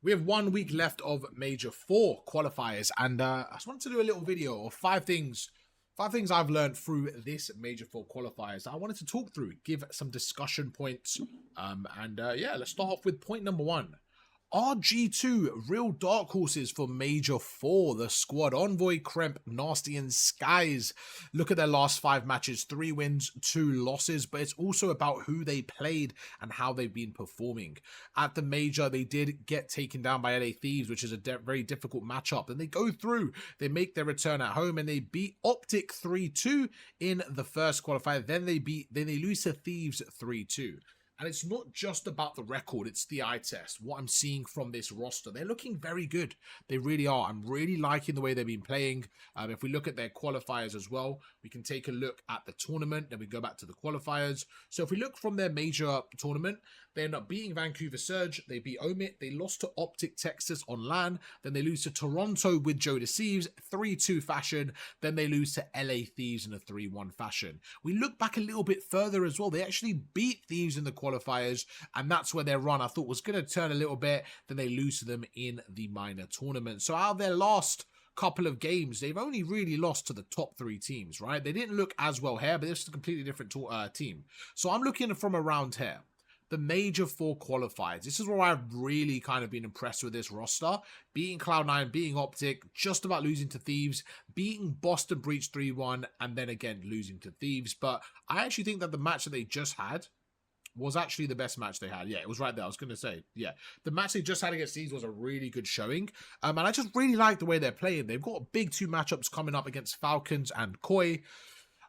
We have 1 week left of Major 4 qualifiers, and I just wanted to do a little video of five things I've learned through this Major 4 qualifiers that I wanted to talk through, give some discussion points, yeah, let's start off with point number 1. Are G2 real dark horses for Major 4? The squad: Envoy, Kremp, Nasty, and Skies. Look at their last 5 matches, 3 wins, 2 losses, but it's also about who they played and how they've been performing. At the Major, they did get taken down by LA Thieves, which is a very difficult matchup. Then they go through, they make their return at home, and they beat Optic 3-2 in the first qualifier. Then they lose to Thieves 3-2. And it's not just about the record, it's the eye test. What I'm seeing from this roster, they're looking very good. They really are. I'm really liking the way they've been playing. If we look at their qualifiers as well, we can take a look at the tournament, then we go back to the qualifiers. So if we look from their major tournament, they end up beating Vancouver Surge, they beat Omit, they lost to Optic Texas on LAN, then they lose to Toronto with Joe Deceives, 3-2 fashion, then they lose to LA Thieves in a 3-1 fashion. We look back a little bit further as well, they actually beat Thieves in the qualifiers, and that's where their run I thought was going to turn a little bit, then they lose to them in the minor tournament. So out of their last couple of games, they've only really lost to the top 3 teams, right? They didn't look as well here, but this is a completely different team. So I'm looking from around here. The Major 4 qualifiers. This is where I've really kind of been impressed with this roster. Beating Cloud9, beating Optic, just about losing to Thieves, beating Boston Breach 3-1, and then again losing to Thieves. But I actually think that the match that they just had was actually the best match they had. Yeah, it was right there. I was going to say, yeah. The match they just had against Thieves was a really good showing. And I just really like the way they're playing. They've got big 2 matchups coming up against Falcons and Koi.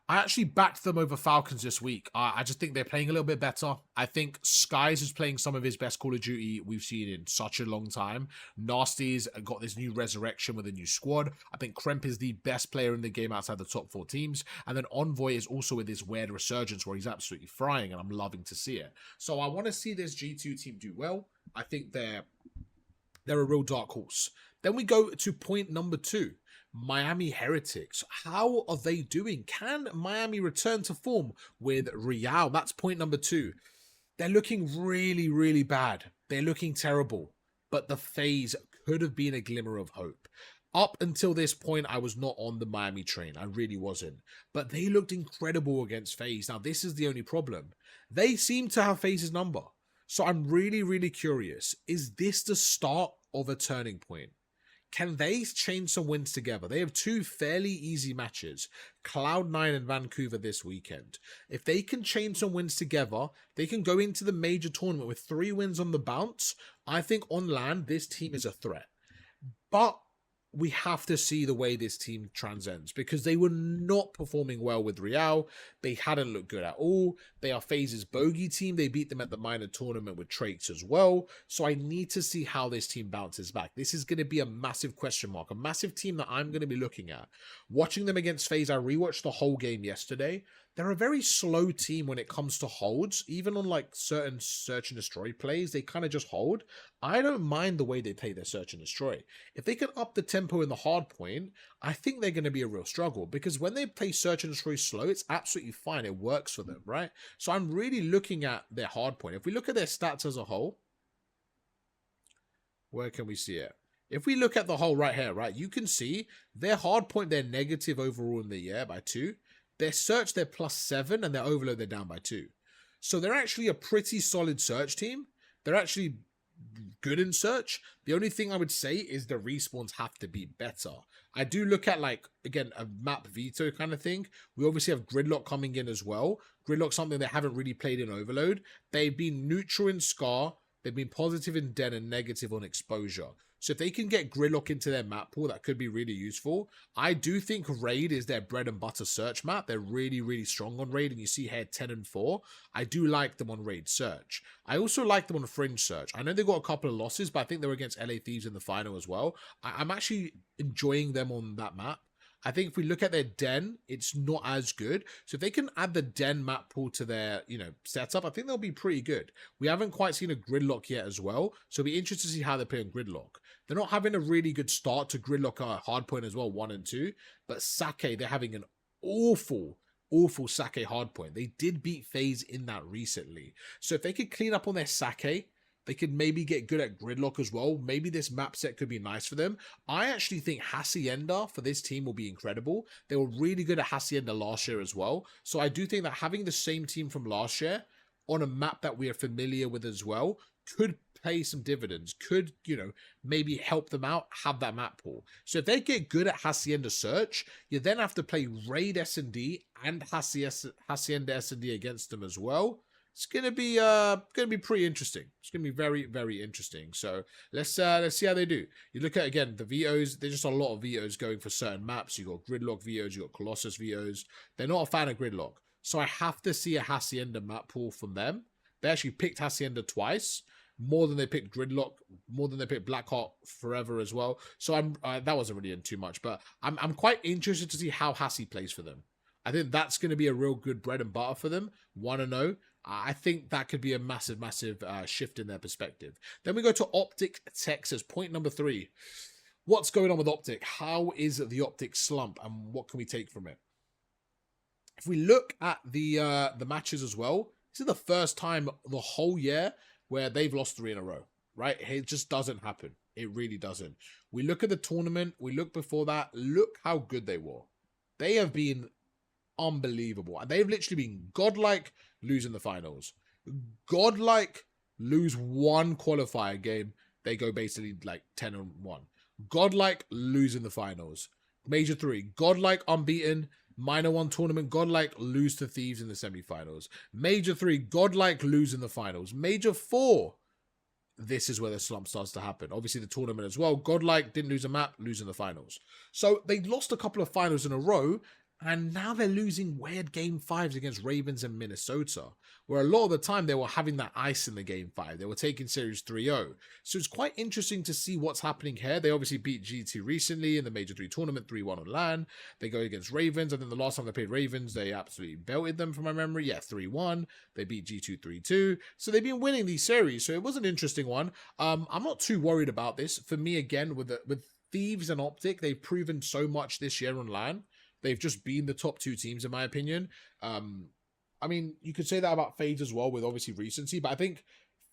I actually backed them over Falcons this week. I just think they're playing a little bit better. I think Skies is playing some of his best Call of Duty we've seen in such a long time. Nasty's got this new resurrection with a new squad. I think Kremp is the best player in the game outside the top 4 teams. And then Envoy is also with this weird resurgence where he's absolutely frying, and I'm loving to see it. So I want to see this G2 team do well. I think they're a real dark horse. Then we go to point number 2. Miami Heretics. How are they doing? Can Miami return to form with Real? That's point number 2. They're looking really, really bad. They're looking terrible. But the phase could have been a glimmer of hope. Up until this point, I was not on the Miami train. I really wasn't. But they looked incredible against FaZe. Now, this is the only problem. They seem to have FaZe's number. So I'm really, really curious. Is this the start of a turning point? Can they chain some wins together? They have 2 fairly easy matches, Cloud9 and Vancouver this weekend. If they can chain some wins together, they can go into the major tournament with 3 wins on the bounce. I think on land, this team is a threat. But we have to see the way this team transcends, because they were not performing well with Real. They hadn't looked good at all. They are FaZe's bogey team. They beat them at the minor tournament with traits as well. So I need to see how this team bounces back. This is going to be a massive question mark, a massive team that I'm going to be looking at. Watching them against FaZe, I rewatched the whole game yesterday. They're a very slow team when it comes to holds. Even on like certain search and destroy plays, they kind of just hold. I don't mind the way they play their search and destroy. If they can up the tempo in the hard point, I think they're going to be a real struggle, because when they play search and destroy slow, it's absolutely fine. It works for them, right? So I'm really looking at their hard point. If we look at their stats as a whole, where can we see it? If we look at the whole right here, right, you can see their hard point, they're negative overall in the year by 2. Their search, they're +7, and their overload, they're down by 2. So they're actually a pretty solid search team. They're actually good in search. The only thing I would say is the respawns have to be better. I do look at, like, again, a map veto kind of thing. We obviously have Gridlock coming in as well. Gridlock's something they haven't really played in Overload. They've been neutral in Scar. They've been positive in Den and negative on Exposure. So if they can get Gridlock into their map pool, that could be really useful. I do think Raid is their bread and butter search map. They're really, really strong on Raid, and you see here 10 and 4. I do like them on Raid search. I also like them on Fringe search. I know they got a couple of losses, but I think they were against LA Thieves in the final as well. I'm actually enjoying them on that map. I think if we look at their Den, it's not as good. So if they can add the Den map pool to their, setup, I think they'll be pretty good. We haven't quite seen a Gridlock yet as well. So it'll be interesting to see how they play on Gridlock. They're not having a really good start to Gridlock hardpoint as well, 1 and 2. But Sake, they're having an awful Sake hardpoint. They did beat FaZe in that recently. So if they could clean up on their Sake, They could maybe get good at gridlock as well. Maybe this map set could be nice for them. I actually think Hacienda for this team will be incredible. They were really good at Hacienda last year as well. So I do think that having the same team from last year on a map that we are familiar with as well could pay some dividends, could, you know, maybe help them out, have that map pool. So if they get good at Hacienda Search, you then have to play Raid S&D and Hacienda S&D against them as well. It's gonna be pretty interesting. It's gonna be very, very interesting. So let's see how they do. You look at, again, the VOs. There's just a lot of VOs going for certain maps. You got Gridlock VOs, you got Colossus VOs. They're not a fan of Gridlock, so I have to see a Hacienda map pool from them. They actually picked Hacienda twice, more than they picked Gridlock, more than they picked Blackheart Forever as well. So that wasn't really in too much, but I'm quite interested to see how Hassi plays for them. I think that's going to be a real good bread and butter for them. 1-0. I think that could be a massive, massive shift in their perspective. Then we go to Optic Texas, point number 3. What's going on with Optic? How is the Optic slump, and what can we take from it? If we look at the matches as well, this is the first time the whole year where they've lost 3 in a row, right? It just doesn't happen. It really doesn't. We look at the tournament. We look before that. Look how good they were. They have been unbelievable. And they've literally been godlike losing the finals. Godlike lose one qualifier game. They go basically like 10-1. Godlike losing the finals. Major 3. Godlike unbeaten. Minor 1 tournament, godlike lose to Thieves in the semifinals. Major 3, godlike lose in the finals. Major 4, this is where the slump starts to happen. Obviously the tournament as well. Godlike didn't lose a map, losing the finals. So they lost a couple of finals in a row, and now they're losing weird game 5s against Ravens and Minnesota, where a lot of the time they were having that ice in the game 5. They were taking series 3-0. So it's quite interesting to see what's happening here. They obviously beat GT recently in the Major 3 tournament, 3-1 on LAN. They go against Ravens, and then the last time they played Ravens, they absolutely belted them from my memory. Yeah, 3-1. They beat G2 3-2. So they've been winning these series. So it was an interesting one. I'm not too worried about this. For me, again, with Thieves and Optic, they've proven so much this year on LAN. They've just been the top 2 teams, in my opinion. I mean, you could say that about FaZe as well, with obviously recency, but I think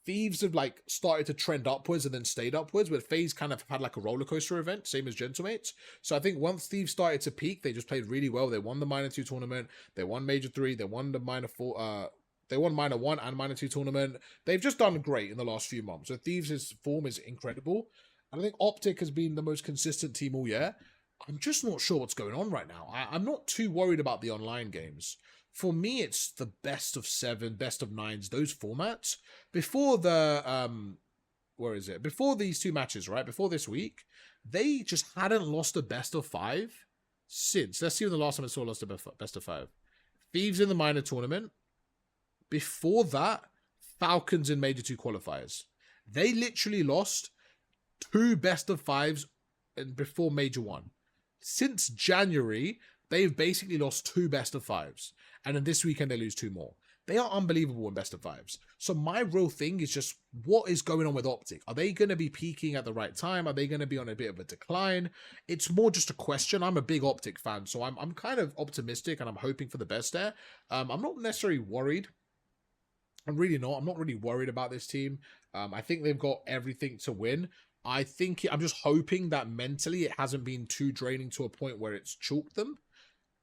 Thieves have like started to trend upwards and then stayed upwards, but FaZe kind of had like a roller coaster event, same as Gentlemates. So I think once Thieves started to peak, they just played really well. They won the Minor 2 tournament, they won Major 3, they won the Minor 4, they won Minor 1 and Minor 2 tournament. They've just done great in the last few months. So Thieves' form is incredible. And I think Optic has been the most consistent team all year. I'm just not sure what's going on right now. I'm not too worried about the online games. For me, it's the best of 7, best of 9s, those formats. Before the, where is it? Before these 2 matches, right? Before this week, they just hadn't lost a best of 5 since. Let's see when the last time I saw lost a best of 5. Thieves in the minor tournament. Before that, Falcons in Major 2 qualifiers. They literally lost 2 best of 5s before Major 1. Since January, they've basically lost 2 best of 5s. And then this weekend, they lose 2 more. They are unbelievable in best of 5s. So my real thing is just, what is going on with Optic? Are they going to be peaking at the right time? Are they going to be on a bit of a decline? It's more just a question. I'm a big Optic fan, so I'm kind of optimistic and I'm hoping for the best there. I'm not necessarily worried. I'm really not. I'm not really worried about this team. I think they've got everything to win. I'm just hoping that mentally it hasn't been too draining to a point where it's chalked them.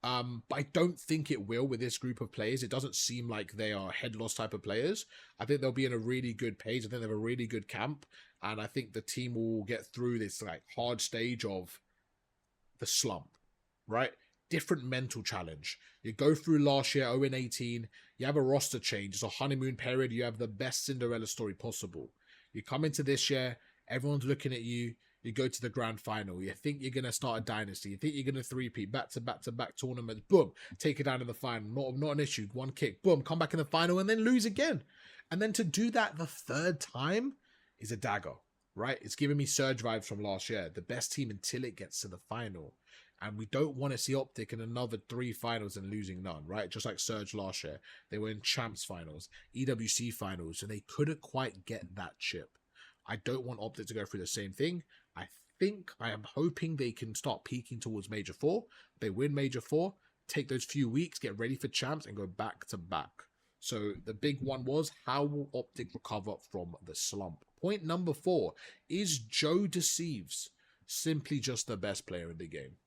But I don't think it will with this group of players. It doesn't seem like they are head loss type of players. I think they'll be in a really good pace. I think they have a really good camp. And I think the team will get through this like hard stage of the slump, right? Different mental challenge. You go through last year, 0-18. You have a roster change. It's a honeymoon period. You have the best Cinderella story possible. You come into this year, everyone's looking at you. You go to the grand final. You think you're going to start a dynasty. You think you're going to three-peat, back-to-back tournaments. Boom, take it down in the final. Not an issue. One kick. Boom, come back in the final and then lose again. And then to do that the 3rd time is a dagger, right? It's giving me Surge vibes from last year. The best team until it gets to the final. And we don't want to see Optic in another 3 finals and losing none, right? Just like Surge last year. They were in Champs finals, EWC finals, and they couldn't quite get that chip. I don't want Optic to go through the same thing. I am hoping they can start peaking towards Major 4. They win Major 4, take those few weeks, get ready for Champs, and go back to back. So the big one was, how will Optic recover from the slump? Point number 4, is Joe Deceives simply just the best player in the game?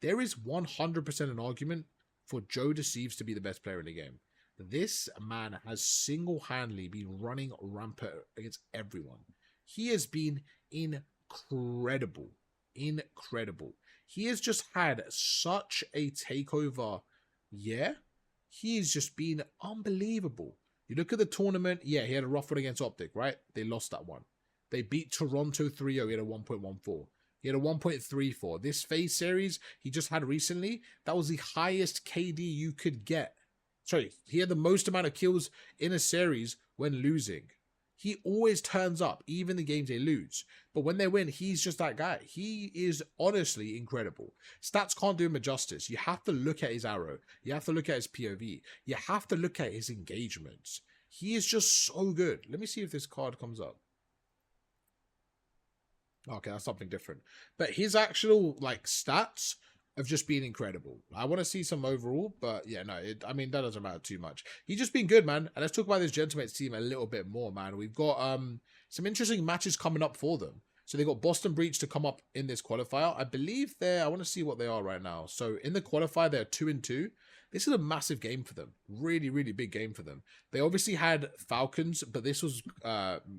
There is 100% an argument for Joe Deceives to be the best player in the game. This man has single-handedly been running rampant against everyone. He has been incredible. Incredible. He has just had such a takeover year. He has just been unbelievable. You look at the tournament, yeah, he had a rough one against Optic, right? They lost that one. They beat Toronto 3-0, he had a 1.14. He had a 1.34. This phase series he just had recently, that was the highest KD you could get. Sorry, he had the most amount of kills in a series when losing. He always turns up, even the games they lose. But when they win, he's just that guy. He is honestly incredible. Stats can't do him a justice. You have to look at his arrow. You have to look at his POV. You have to look at his engagements. He is just so good. Let me see if this card comes up. Okay, that's something different. But his actual, like, stats have just been incredible. I want to see some overall, but yeah, no, I mean, that doesn't matter too much. He's just been good, man. And let's talk about this Gentlemates team a little bit more, man. We've got some interesting matches coming up for them. So they got Boston Breach to come up in this qualifier. I believe I want to see what they are right now. So in the qualifier, they're 2-2. This is a massive game for them. Really, really big game for them. They obviously had Falcons, but this was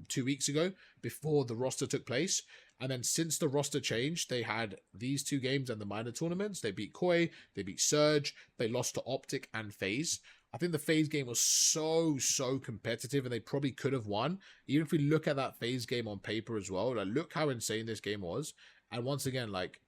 2 weeks ago before the roster took place. And then since the roster changed, they had these 2 games and the minor tournaments. They beat Koi, they beat Surge, they lost to Optic and FaZe. I think the FaZe game was so competitive and they probably could have won. Even if we look at that FaZe game on paper as well, like, look how insane this game was. And once again, like,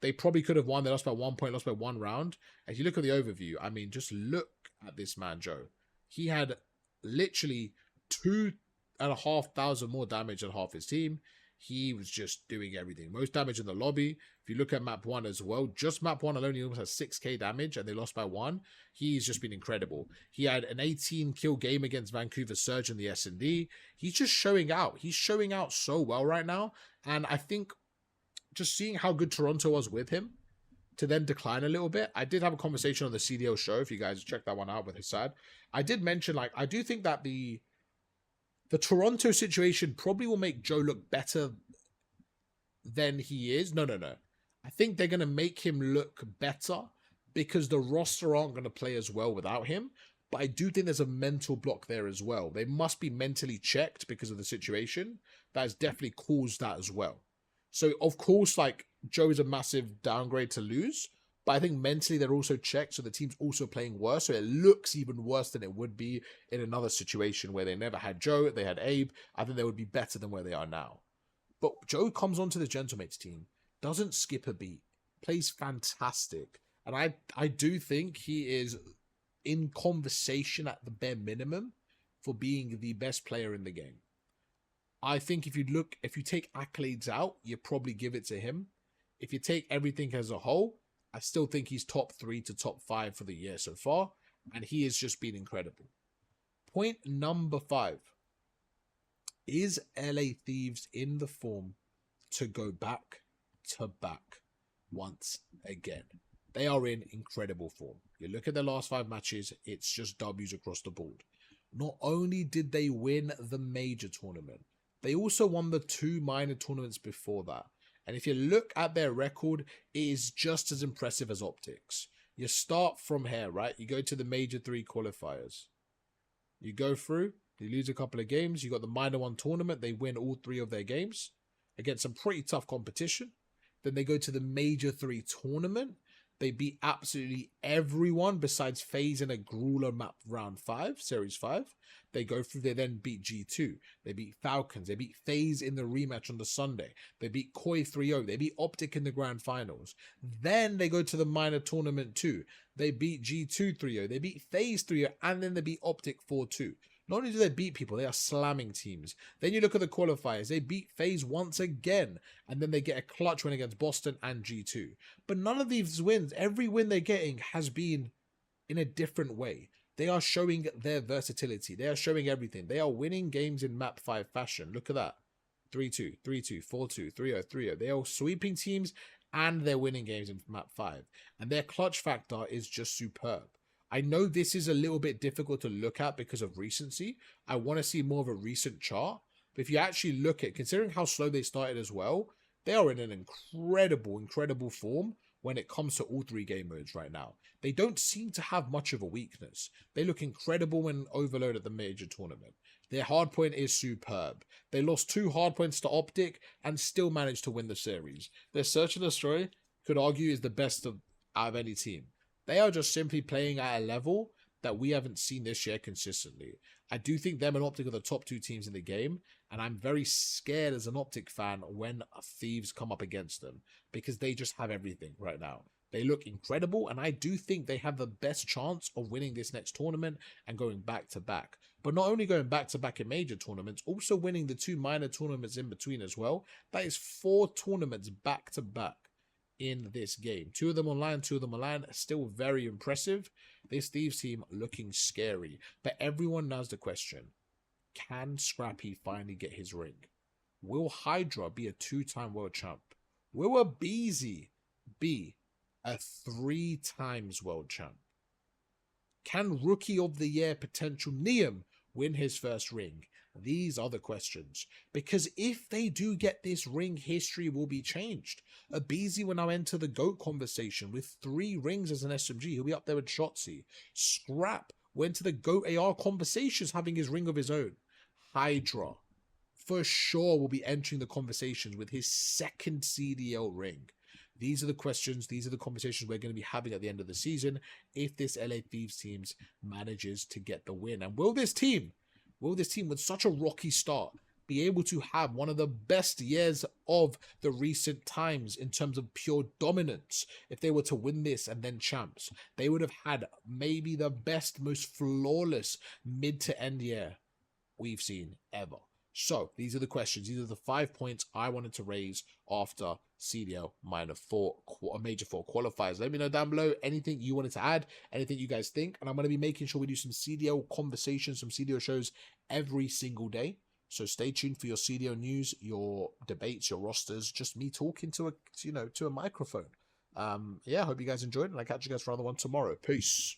they probably could have won. They lost by 1 point, lost by 1 round. If you look at the overview, I mean, just look at this man, Joe. He had literally 2,500 more damage than half his team. He was just doing everything. Most damage in the lobby. If you look at map 1 as well, just map 1 alone, he almost has 6k damage and they lost by 1. He's just been incredible. He had an 18 kill game against Vancouver Surge in the S&D. He's just showing out. He's showing out so well right now. And I think just seeing how good Toronto was with him to then decline a little bit. I did have a conversation on the CDL show, if you guys check that one out with Hassad. I did mention, like, I do think that the Toronto situation probably will make Joe look better than he is. No. I think they're going to make him look better because the roster aren't going to play as well without him. But I do think there's a mental block there as well. They must be mentally checked because of the situation. That has definitely caused that as well. So, of course, like, Joe is a massive downgrade to lose. But I think mentally they're also checked, so the team's also playing worse. So it looks even worse than it would be in another situation where they never had Joe, they had Abe. I think they would be better than where they are now. But Joe comes onto the Gentlemates team, doesn't skip a beat, plays fantastic. And I do think he is in conversation at the bare minimum for being the best player in the game. I think if you take accolades out, you probably give it to him. If you take everything as a whole, I still think he's top 3 to top 5 for the year so far, and he has just been incredible. Point number 5. Is LA Thieves in the form to go back to back once again? They are in incredible form. You look at their last 5 matches, it's just W's across the board. Not only did they win the major tournament, they also won the 2 minor tournaments before that. And if you look at their record, it is just as impressive as Optics. You start from here, right? You go to the major 3 qualifiers. You go through, you lose a couple of games. You got the minor 1 tournament. They win all 3 of their games against some pretty tough competition. Then they go to the major 3 tournament. They beat absolutely everyone besides FaZe in a grueler map round 5, series 5. They go through, they then beat G2. They beat Falcons. They beat FaZe in the rematch on the Sunday. They beat Koi 3-0. They beat Optic in the grand finals. Then they go to the minor tournament 2. They beat G2 3-0. They beat FaZe 3-0. And then they beat Optic 4-2. Not only do they beat people, they are slamming teams. Then you look at the qualifiers. They beat FaZe once again. And then they get a clutch win against Boston and G2. But none of these wins, every win they're getting has been in a different way. They are showing their versatility. They are showing everything. They are winning games in map 5 fashion. Look at that. 3-2, 3-2, 4-2, 3-0, 3-0. They are sweeping teams and they're winning games in map 5. And their clutch factor is just superb. I know this is a little bit difficult to look at because of recency. I want to see more of a recent chart. But if you actually look at, considering how slow they started as well, they are in an incredible form when it comes to all 3 game modes right now. They don't seem to have much of a weakness. They look incredible when overload at the major tournament. Their hardpoint is superb. They lost 2 hardpoints to Optic and still managed to win the series. Their Search and Destroy, could argue, is the best out of any team. They are just simply playing at a level that we haven't seen this year consistently. I do think them and Optic are the top 2 teams in the game, and I'm very scared as an Optic fan when Thieves come up against them, because they just have everything right now. They look incredible, and I do think they have the best chance of winning this next tournament and going back to back. But not only going back to back in major tournaments, also winning the 2 minor tournaments in between as well. That is 4 tournaments back to back in this game. 2 of them online, 2 of them online. Still very impressive. This Thieves team looking scary. But everyone knows the question: can Scrappy finally get his ring? Will Hydra be a 2-time world champ? Will a Beezy be a 3 times world champ? Can Rookie of the Year potential Neum win his first ring? These are the questions. Because if they do get this ring, history will be changed. Abizi will now enter the GOAT conversation with 3 rings as an SMG. He'll be up there with Shotzi. Scrap went to the GOAT AR conversations, having his ring of his own. Hydra, for sure, will be entering the conversations with his 2nd CDL ring. These are the questions, these are the conversations we're going to be having at the end of the season if this LA Thieves team manages to get the win. And will this team with such a rocky start be able to have one of the best years of the recent times in terms of pure dominance? If they were to win this and then champs, they would have had maybe the best, most flawless mid to end year we've seen ever. So these are the questions. These are the 5 points I wanted to raise after CDL Major 4 qualifiers. Let me know down below anything you wanted to add, anything you guys think. And I'm going to be making sure we do some CDL conversations, some CDL shows every single day. So stay tuned for your CDL news, your debates, your rosters, just me talking to a microphone. Yeah, I hope you guys enjoyed, and I'll catch you guys for another one tomorrow. Peace.